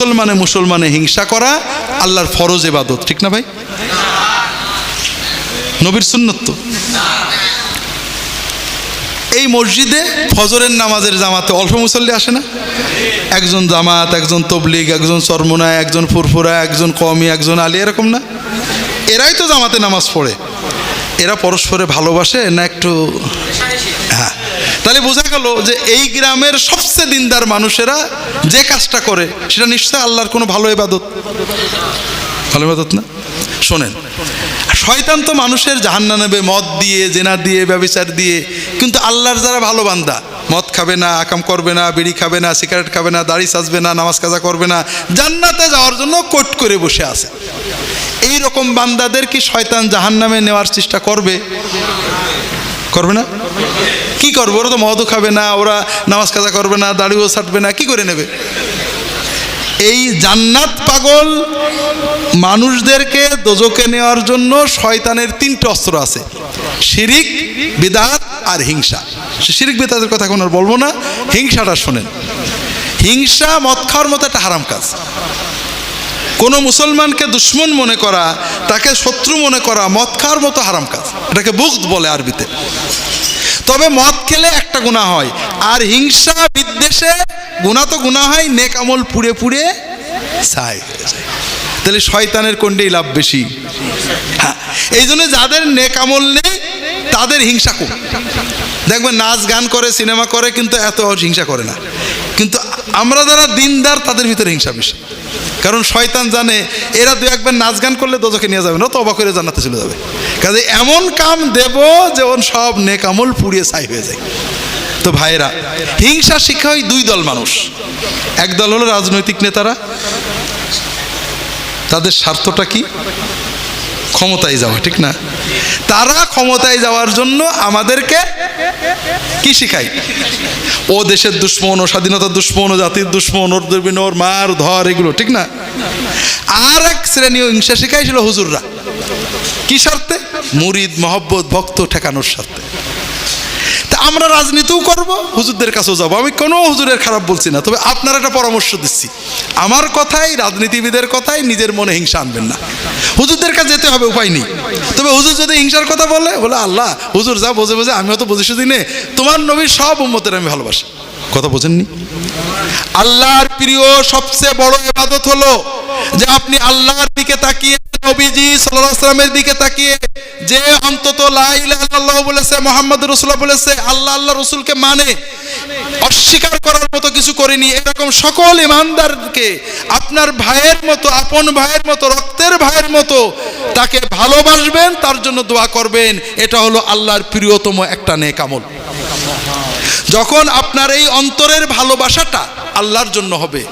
মুসলমানে হিংসা করা আল্লাহর ফরজ ইবাদত, ঠিক না ভাই? নবীর সুন্নত তো। এই মসজিদে ফজরের নামাজের জামাতে অল্প মুসল্লি আসে না? একজন জামাত, একজন তবলিগ, একজন চরমোনায়, একজন ফুরফুরা, একজন কওমি, একজন আলী, এরকম না? এরাই তো জামাতে নামাজ পড়ে। এরা পরস্পরে ভালোবাসে না একটু? হ্যাঁ, তাহলে বোঝা গেল যে এই গ্রামের সবচেয়ে দিনদার মানুষেরা যে কাজটা করে সেটা নিশ্চয় আল্লাহর কোনো ভালো ইবাদত। ভালো ইবাদত না? শোনেন, শয়তান তো মানুষের জাহান্নামে নেবে মদ দিয়ে, জেনা দিয়ে, ব্যভিচার দিয়ে। কিন্তু আল্লাহর যারা ভালো বান্দা, মদ খাবে না, আকাম করবে না, বিড়ি খাবে না, সিগারেট খাবে না, দাড়ি সাজবে না, নামাজ কাজা করবে না, জান্নাতে যাওয়ার জন্য কোট করে বসে আছে। এই রকম বান্দাদের কি শয়তান জাহান্নামে নেওয়ার চেষ্টা করবে? করবে না? কি করবে? ওরা তো মদও খাবে না, ওরা নামাজ কাজা করবে না, দাড়িও ছাটবে না, কি করে নেবে? এই জান্নাত পাগল মানুষদেরকে দোজখে নেওয়ার জন্য শয়তানের তিনটে অস্ত্র আছে: শিরিক, বিদআত আর হিংসা। শিরিক বিদআতের কথা এখন আর বলবো না, হিংসাটা শোনেন। হিংসা মদ খাওয়ার মতো একটা হারাম কাজ। কোনো মুসলমানকে দুশ্মন মনে করা, তাকে শত্রু মনে করা মদ খাওয়ার মতো হারাম কাজ। এটাকে বুগদ বলে আরবিতে। তবে মদ খেলে একটা গুনাহ হয়, আর হিংসা বিদ্বেষে গুনাহ তো গুনাহ হয়, নেক আমল পুড়ে পুড়ে ছাই হয়ে যায়। তাহলে শয়তানের কোনটাই লাভ বেশি? হ্যাঁ, এই জন্য যাদের নেক আমল নেই তাদের হিংসা কম। দেখবেন নাচ গান করে, সিনেমা করে, কিন্তু এত হিংসা করে না। কিন্তু আমরা যারা দিনদার তাদের ভিতরে হিংসা বেশি। কারণ শয়তান জানে এরা দু একবার নাচ গান করলে দোজখে নিয়ে যাবে না, তো অবাক করে জান্নাতে চলে যাবে। কাজে এমন কাম দেব যেমন সব নেক আমল পুড়িয়ে ছাই হয়ে যায়। তো ভাইরা, হিংসা শিক্ষা হয় দুই দল মানুষ। এক দল হলো রাজনৈতিক নেতারা, তাদের স্বার্থটা কি? ক্ষমতায় যাওয়া, ঠিক না? তারা ক্ষমতায় যাওয়ার জন্য আমাদেরকে কি শিখায়? ও দেশের দুশ্মন, ও স্বাধীনতার দুশ্মন, ও জাতির দুশ্মন, ওর দুর্বিন, ওর মার ধর, এগুলো, ঠিক না? আর এক শ্রেণী হিংসা শিখাইছিল হুজুররা। কি স্বার্থে? মুরিদ, মহব্বত, ভক্ত ঠেকানোর স্বার্থে। তা আমরা রাজনীতিও করব, হুজুরদের কাছেও যাবো। আমি কোনো হুজুরের খারাপ বলছি না, তবে আপনার একটা পরামর্শ দিচ্ছি। আমার কথাই, রাজনীতিবিদের কথাই নিজের মনে হিংসা আনবেন না। হুজুরদের কাছে যেতে হবে, উপায় নেই। তবে হুজুর যদি হিংসার কথা বলে আল্লাহ, হুজুর যা বোঝে বোঝে, আমিও তো বুঝি শুধু নে, তোমার নবীর সব উম্মতের আমি ভালোবাসি। কথা বোঝেননি? আল্লাহর প্রিয় সবচেয়ে বড় ইবাদত হলো যে আপনি আল্লাহর দিকে তাকিয়ে, নবীজি সাল্লাল্লাহু আলাইহি ওয়াসাল্লামের দিকে তাকিয়ে, যে অন্তত লা ইলাহা ইল্লাল্লাহ বলেছে, মুহাম্মাদুর রাসূলুল্লাহ বলেছে, আল্লাহ রাসূলকে মানে, অস্বীকার করার মতো কিছু করেনি, এরকম সকল ইমানদারকে আপনার ভাইয়ের মতো, আপন ভাইয়ের মতো, রক্তের ভাইয়ের মতো তাকে ভালোবাসবেন, তার জন্য দোয়া করবেন। এটা হলো আল্লাহর প্রিয়তম একটা নেক আমল। যখন আপনার এই অন্তরের ভালোবাসাটা আল্লাহর জন্য হবে,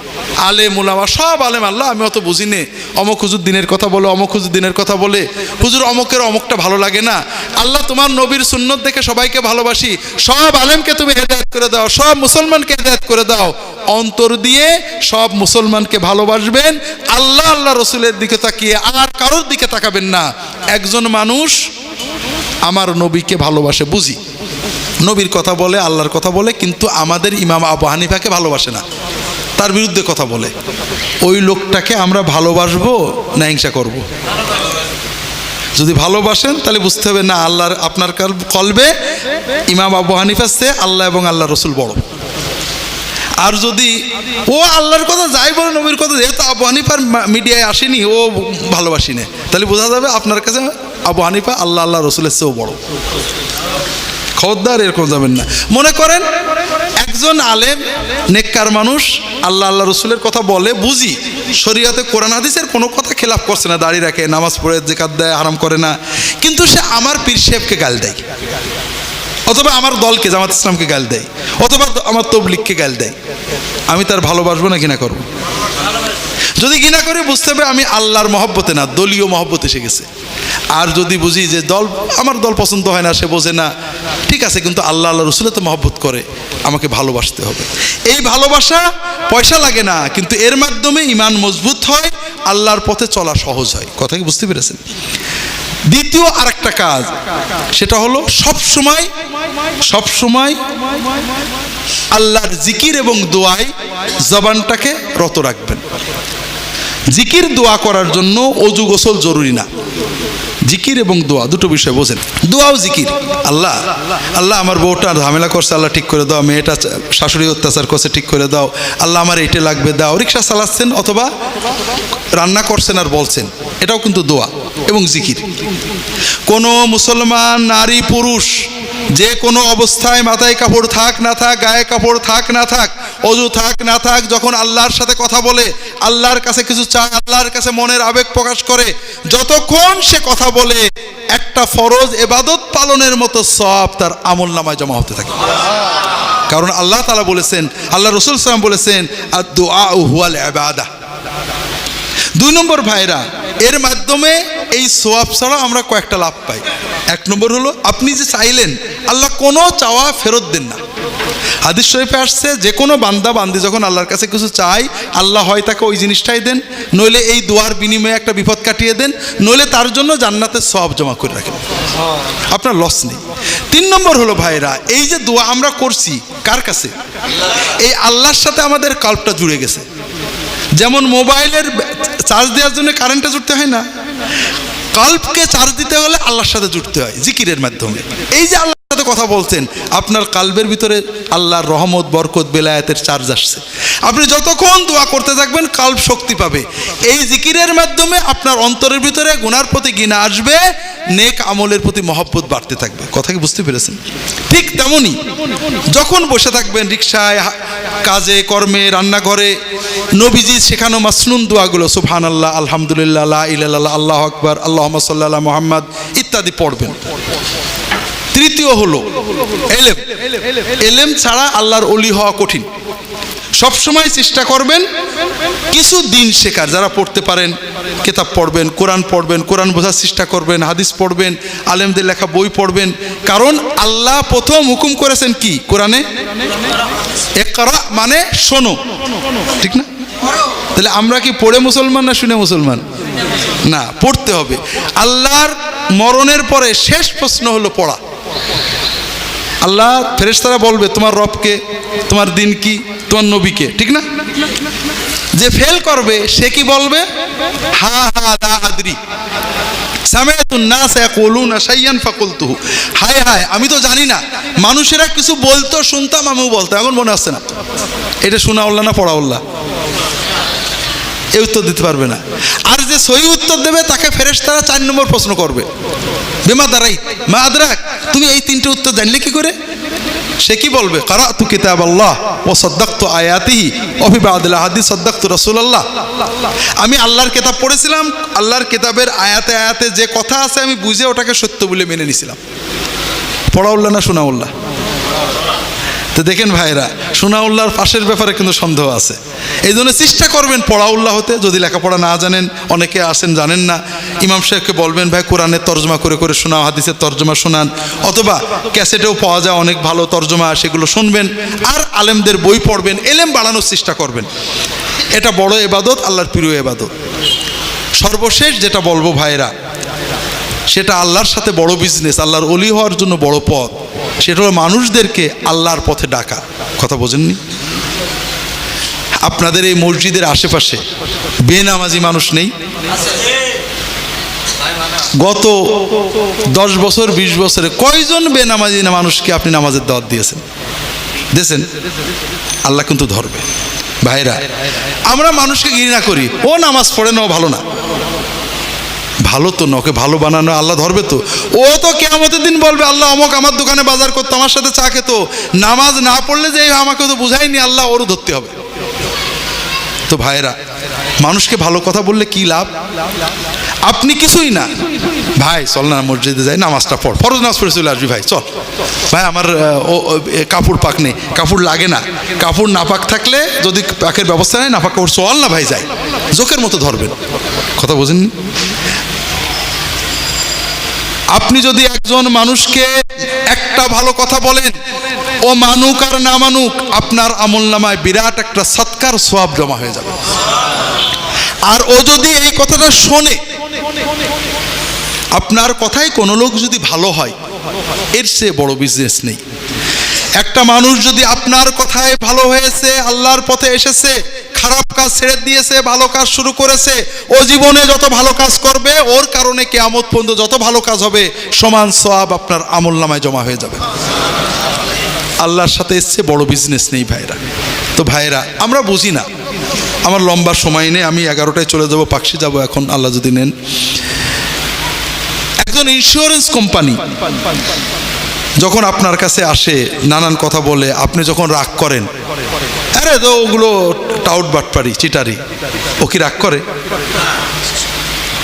আলেম ওলামা সব আলেম, আল্লাহ আমি অত বুঝি নে, অমুক হুজুর দিনের কথা বলে, অমুক হুজুর দিনের কথা বলে, হুজুর অমুকের অমুকটা ভালো লাগে না, আল্লাহ তোমার নবীর সুন্নত দেখে সবাইকে ভালোবাসি, সব আলেমকে তুমি হেদায়েত করে দাও, সব মুসলমানকে হেদায়েত করে দাও। অন্তর দিয়ে সব মুসলমানকে ভালোবাসবেন, আল্লাহ রসুলের দিকে তাকিয়ে আর কারোর দিকে তাকাবেন না। একজন মানুষ আমার নবীকে ভালোবাসে, বুঝি, নবীর কথা বলে, আল্লাহর কথা বলে, কিন্তু আমাদের ইমাম আবু হানিফাকে ভালোবাসে না, তার বিরুদ্ধে কথা বলে। ওই লোকটাকে আমরা ভালোবাসবো না হিংসা করব? যদি ভালোবাসেন তাহলে বুঝতে হবে না, আল্লাহর আপনার কলবে ইমাম আবু হানিফার চেয়ে আল্লাহ এবং আল্লাহ রসুল বড়। আর যদি ও আল্লাহর কথা যাই বলে, নবীর কথা যেহেতু আবু হানিফার মিডিয়ায় আসেনি, ও ভালোবাসি না, তাহলে বোঝা যাবে আপনার কাছে আবু হানিফা আল্লাহ রসুলের চেয়েও বড়। খবরদার এরকম যাবেন না। মনে করেন একজন আলেম, নেককার মানুষ, আল্লাহ রসুলের কথা বলে, বুঝি শরীয়তে কোরআন হাদিসের কোনো কথা খেলাফ করছে না, দাড়ি রাখে, নামাজ পড়ে, যাকাত দেয়, হারাম করে না, কিন্তু সে আমার পীর সাহেবকে গাল দেয়, অথবা আমার দলকে, জামাত ইসলামকে গাল দেয়, অথবা আমার তবলিগকে গাল দেয়। আমি তার ভালোবাসবো না ঘৃণা করবো? যদি ঘৃণা করে বুঝতে হবে আমি আল্লাহর মহব্বতে না, দলীয় মহব্বতে এসে গেছে। আর যদি বুঝি যে আমার দল পছন্দ হয় না, সে বোঝে না, ঠিক আছে, কিন্তু আল্লাহ রসুলে তো মহব্বত করে, আমাকে ভালোবাসতে হবে। এই ভালোবাসা পয়সা লাগে না, কিন্তু এর মাধ্যমে ঈমান মজবুত হয়, আল্লাহর পথে চলা সহজ হয়। কথা কি বুঝতে পেরেছেন? দ্বিতীয় আরেকটা কাজ, সেটা হলো সব সময় আল্লাহর জিকির এবং দোয়ায় জবানটাকে রত রাখবেন। জিকির দোয়া করার জন্য অজু গোসল জরুরি না। জিকির এবং দোয়া দুটো বিষয় বোঝেন। দোয়াও জিকির, আল্লাহ আমার বউটা ঝামেলা করছে, আল্লাহ ঠিক করে দাও, মেয়েটা শাশুড়ি অত্যাচার করছে, ঠিক করে দাও, আল্লাহ আমার এইটা লাগবে দাও। রিক্সা চালাচ্ছেন অথবা রান্না করছেন আর বলছেন, এটাও কিন্তু দোয়া এবং জিকির। কোনো মুসলমান নারী পুরুষ যে কোনো অবস্থায় মাথায় কাপড় থাক না থাক, গায়ে কাপড় থাক না থাক, অজু থাক না থাক, যখন আল্লাহর সাথে কথা বলে, আল্লাহর কাছে কিছু চায়, আল্লাহর কাছে মনের আবেগ প্রকাশ করে, যতক্ষণ সে কথা বলে একটা ফরজ ইবাদত পালনের মতো সওয়াব তার আমলনামায় জমা হতে থাকে। কারণ আল্লাহ তাআলা বলেছেন, আল্লাহ রাসূল সাল্লাল্লাহু আলাইহি ওয়াসাল্লাম বলেছেন, আদ-দুআউ হুয়াল ইবাদাহ। 2 নম্বর ভাইরা, এর মাধ্যমে এই সওয়াব ছাড়া আমরা কয়েকটা লাভ পাই। 1 নম্বর হলো, আপনি যে চাইলেন, আল্লাহ কোনো চাওয়া ফেরত দেন না। হাদিস শরীফে আসছে, যে কোনো বান্দা বান্দি যখন আল্লাহর কাছে কিছু চায়, আল্লাহ হয় তাকে ওই জিনিসটাই দেন, নইলে এই দোয়ার বিনিময়ে একটা বিপদ কাটিয়ে দেন, নইলে তার জন্য জান্নাতের সওয়াব জমা করে রাখেন, আপনার লস নেই। 3 নম্বর হলো ভাইরা, এই যে দোয়া আমরা করছি কার কাছে? এই আল্লাহর সাথে আমাদের কল্পটা জুড়ে গেছে। যেমন মোবাইলের চার্জ দেওয়ার জন্য কারেন্টে জুড়তে হয় না, কল্পকে চার্জ দিতে হলে আল্লাহর সাথে জুড়তে হয় জিকিরের মাধ্যমে। এই যে আল্লাহর সাথে কথা বলছেন, আপনার কালবের ভিতরে আল্লাহর রহমত, বরকত, বেলায়েতের চার্জ আসছে। আপনি যতক্ষণ দোয়া করতে থাকবেন, কল্ব শক্তি পাবে। এই জিকিরের মাধ্যমে আপনার অন্তরের ভিতরে গুনার প্রতি ঘৃণা আসবে, নেক আমলের প্রতি মহব্বত বাড়তে থাকবে। কথা কি বুঝতে পেরেছেন? ঠিক তেমনই যখন বসে থাকবেন রিকশায়, কাজে কর্মে, রান্নাঘরে, নবীজি শেখানো মাসনুন দোয়াগুলো, সুবহানাল্লাহ, আলহামদুলিল্লাহ, লা ইলাহা ইল্লাল্লাহ, আল্লাহু আকবার, আল্লাহুম্মা সাল্লি আলা মুহাম্মাদ ইত্যাদি পড়বেন। তৃতীয় হলো এলেম ছাড়া আল্লাহর ওলি হওয়া কঠিন। সবসময় চেষ্টা করবেন কিছু দিন শেখার। যারা পড়তে পারেন কিতাব পড়বেন, কোরআন পড়বেন, কোরআন বোঝার চেষ্টা করবেন, হাদিস পড়বেন, আলেমদের লেখা বই পড়বেন। কারণ আল্লাহ প্রথম হুকুম করেছেন কি কোরআনে? ইকরা, মানে শোনো, ঠিক না? তাহলে আমরা কি পড়ে মুসলমান না শুনে মুসলমান? না, পড়তে হবে। আল্লাহর মরণের পরে শেষ প্রশ্ন হলো পড়া। আল্লাহ ফেরেশতারা বলবে তোমার রবকে, তোমার দিন কি, তোমার নবীকে, ঠিক না? যে ফেল করবে সে কি বলবে? হা হা লা আদরি সামিআতুন নাস ইয়াকুলুনা শাইয়ান ফাকুলতুহু। হায় হায়, আমি তো জানি না। মানুষেরা কিছু বলতো, শুনতাম, আমিও বলতাম, এখন মনে আসছে না। এটা শোনা উল্লাহ না পড়া উল্লাহ? এই উত্তর দিতে পারবে না। আর যে সহি উত্তর দেবে তাকে ফেরেশতারা 4 নম্বর প্রশ্ন করবে, বিমা দারাই মা আদরাক, তুমি এই 3টে উত্তর জানলে কি করে? সে কি বলবে? কারাতু কিতাবাল্লাহ ওয়া সাদ্দাকতু আয়াতিহি ওয়া ফি বা'দিল হাদিস সাদ্দাকতু রাসূলুল্লাহ। আমি আল্লাহর কিতাব পড়েছিলাম, আল্লাহর কিতাবের আয়াতে আয়াতে যে কথা আছে আমি বুঝে ওটাকে সত্য বলে মেনে নিয়েছিলাম। পড়া উল্লাহ না শোনা উল্লাহ? তো দেখেন ভাইরা, শোনা উল্লাহর পাশের ব্যাপারে কিন্তু সন্দেহ আছে। এই জন্য চেষ্টা করবেন পড়া উল্লাহ হতে। যদি লেখাপড়া না জানেন, অনেকে আসেন জানেন না, ইমাম সাহেবকে বলবেন ভাই কোরআনের তর্জমা করে করে শোনাও, হাদিসের তর্জমা শোনান, অথবা ক্যাসেটেও পাওয়া যায় অনেক ভালো তর্জমা, সেগুলো শুনবেন। আর আলেমদের বই পড়বেন, এলেম বাড়ানোর চেষ্টা করবেন। এটা বড় ইবাদত, আল্লাহর প্রিয় ইবাদত। সর্বশেষ যেটা বলবো ভাইরা, সেটা আল্লাহর সাথে বড় বিজনেস, আল্লাহর ওলি হওয়ার জন্য বড় পথ। সেটা হলো মানুষদেরকে আল্লাহর পথে ডাকা। কথা বোঝেননি? আপনাদের এই মসজিদের আশেপাশে বেনামাজি মানুষ নেই? গত 10 বছর 20 বছরে কয়জন বেনামাজি মানুষকে আপনি নামাজের দাওয়াত দিয়েছেন? দিয়েছেন? আল্লাহ কিন্তু ধরবে। ভাইরা, আমরা মানুষকে ঘৃণা করি, ও নামাজ পড়ে না, ও ভালো না। ভালো তো না, ওকে ভালো বানানো আল্লাহ ধরবে তো। ও তো কিয়ামতের দিন বলবে, আল্লাহ অমুক আমার দোকানে বাজার করতো, আমার সাথে চা খেতো, নামাজ না পড়লে যে আমাকে তো বুঝাইনি, আল্লাহ ওরও ধরতে হবে। তো ভাইরা, মানুষকে ভালো কথা বললে কি লাভ? আপনি কিছুই না। ভাই চল না মসজিদে যাই, নামাজটা পড়, ফরজ নামাজ পড়ে চলে আসবি। ভাই চল, ভাই আমার কাপড় পাক নেই, কাপড় লাগে না, কাপড় না পাক থাকলে যদি পাকের ব্যবস্থা নেই, না পাক কাপড়, চল না ভাই যাই। জোকের মতো ধরবেন। কথা বোঝেননি? আপনি যদি একজন মানুষকে একটা ভালো কথা বলেন, ও মানুক আর না মানুক, আপনার আমলনামায় বিরাট একটা সৎকার সওয়াব জমা হয়ে যাবে। আর ও যদি এই কথাটা শোনে, আপনার কথায় কোনো লোক যদি ভালো হয়, এর চেয়ে বড় বিজনেস নেই। একটা মানুষ যদি আপনার কথায় ভালো হয়েছে, আল্লাহর পথে এসেছে, খারাপ কাজ ছেড়ে দিয়েছে, ভালো কাজ শুরু করেছে, ও জীবনে যত ভালো কাজ করবে ওর কারণে কিয়ামত পর্যন্ত যত ভালো কাজ হবে সমান সওয়াব আপনার আমলনামায় জমা হয়ে যাবে। আল্লাহর সাথে এসছে বড় বিজনেস নেই ভাইরা। তো ভাইরা, আমরা বুঝি না, আমার লম্বা সময় নেই, আমি 11টায় চলে যাব, পাকশি যাব এখন আল্লাহ যদি নেন। একজন ইন্স্যুরেন্স কোম্পানি যখন আপনার কাছে আসে, নানান কথা বলে, আপনি যখন রাগ করেন, আরে তো ওগুলো টাউট বাটপারি চিটারি, ও কি রাগ করে?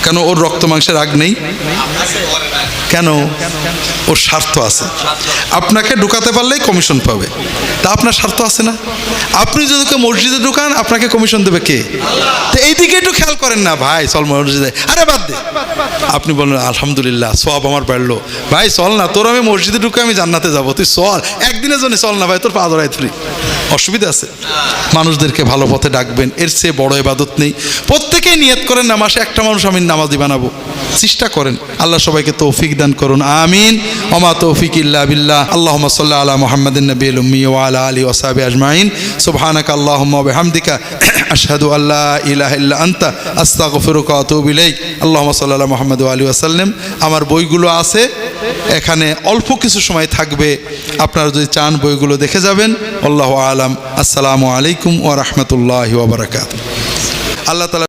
কেন? ওর রক্ত মাংসে রাগ নেই কেন? ওর স্বার্থ আছে। আপনাকে ঢুকাতে পারলেই কমিশন পাবে, তা আপনার স্বার্থ আছে না? আপনি যদি মসজিদে ঢুকান, আপনাকে কমিশন দেবে কে? তো এইদিকে একটু খেয়াল করেন না, ভাই চল মসজিদে, আরে বাদ দে। আপনি বলেন আলহামদুলিল্লাহ সওয়াব আমার বাড়লো, ভাই চল না, তোর আমি মসজিদে ঢুকে আমি জান্নাতে যাবো, তুই চল, একদিনের জন্য চল না ভাই, তোর পা ধরাই তুই। অসুবিধা আছে? মানুষদেরকে ভালো পথে ডাকবেন, এর চেয়ে বড় ইবাদত নেই। প্রত্যেকেই নিয়ত করেন না মাসে একটা মানুষ আমি নামাজি বানাবো, চেষ্টা করেন। আল্লাহ সবাইকে তৌফিক দান করুন, আমিন। ওমা তৌফিক ইল্লা বিল্লাহ। আল্লাহুম্মা সাল্লি আলা মুহাম্মাদিন নবিয়্যিল উম্মি ওয়া আলা আলিহি ওয়া সাহবিহি আজমাইন। সুবহানাকা আল্লাহুম্মা ওয়া বিহামদিকা আশহাদু আল্লা ইলাহা ইল্লা আনতা আস্তাগফিরুকা ওয়া আতুবু ইলাইক। আল্লাহুম্মা সাল্লি আলা মুহাম্মাদ ওয়া আলিহি ওয়া সাল্লাম। আমার বইগুলো আছে এখানে, অল্প কিছু সময় থাকবে, আপনারা যদি চান বইগুলো দেখে যাবেন। আল্লাহু আলাম। আসসালামু আলাইকুম ওয়া রাহমাতুল্লাহি ওয়া বারাকাতুহু। আল্লাহ তাআলা